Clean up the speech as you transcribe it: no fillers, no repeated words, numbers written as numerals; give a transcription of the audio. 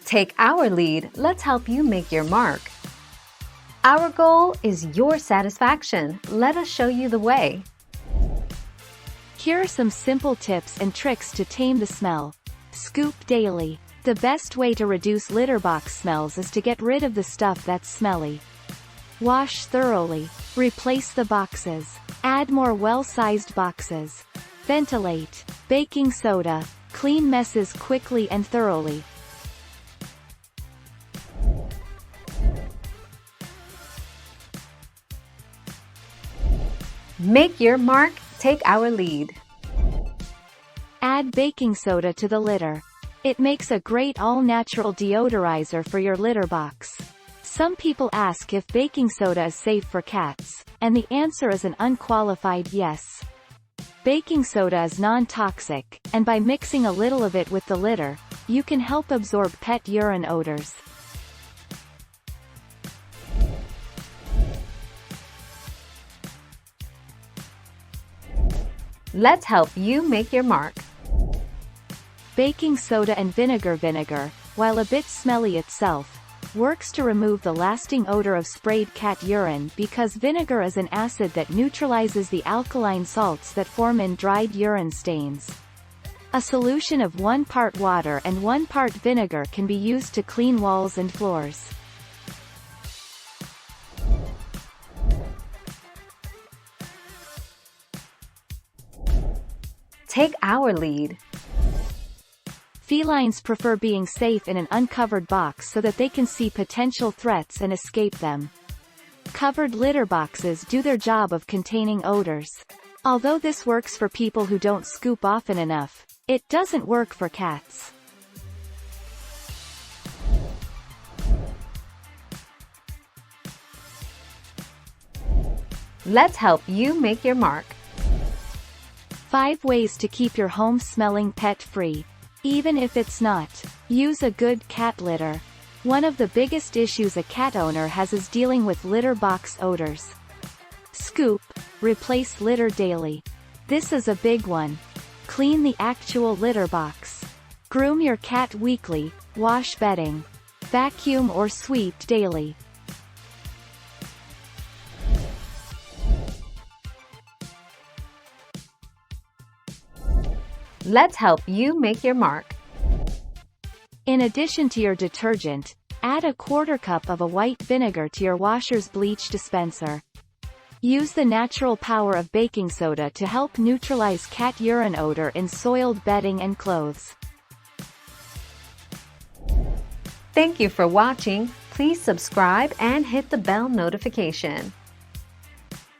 Take our lead, let's help you make your mark. Our goal is your satisfaction. Let us show you the way. Here are some simple tips and tricks to tame the smell. Scoop daily. The best way to reduce litter box smells is to get rid of the stuff that's smelly. Wash thoroughly. Replace the boxes. Add more well-sized boxes. Ventilate. Baking soda. Clean messes quickly and thoroughly. Make your mark, take our lead. Add baking soda to the litter. It makes a great all-natural deodorizer for your litter box. Some people ask if baking soda is safe for cats, and the answer is an unqualified yes. Baking soda is non-toxic, and by mixing a little of it with the litter, you can help absorb pet urine odors. Let's help you make your mark. Baking soda and vinegar, while a bit smelly itself, works to remove the lasting odor of sprayed cat urine because vinegar is an acid that neutralizes the alkaline salts that form in dried urine stains. A solution of 1 part water and 1 part vinegar can be used to clean walls and floors. Take our lead. Felines prefer being safe in an uncovered box so that they can see potential threats and escape them. Covered litter boxes do their job of containing odors. Although this works for people who don't scoop often enough, it doesn't work for cats. Let's help you make your mark. 5 ways to keep your home smelling pet-free. Even if it's not. Use a good cat litter. One of the biggest issues a cat owner has is dealing with litter box odors. Scoop. Replace litter daily. This is a big one. Clean the actual litter box. Groom your cat weekly. Wash bedding. Vacuum or sweep daily. Let's help you make your mark. In addition to your detergent, add a 1/4 cup of a white vinegar to your washer's bleach dispenser. Use the natural power of baking soda to help neutralize cat urine odor in soiled bedding and clothes. Thank you for watching. Please subscribe and hit the bell notification.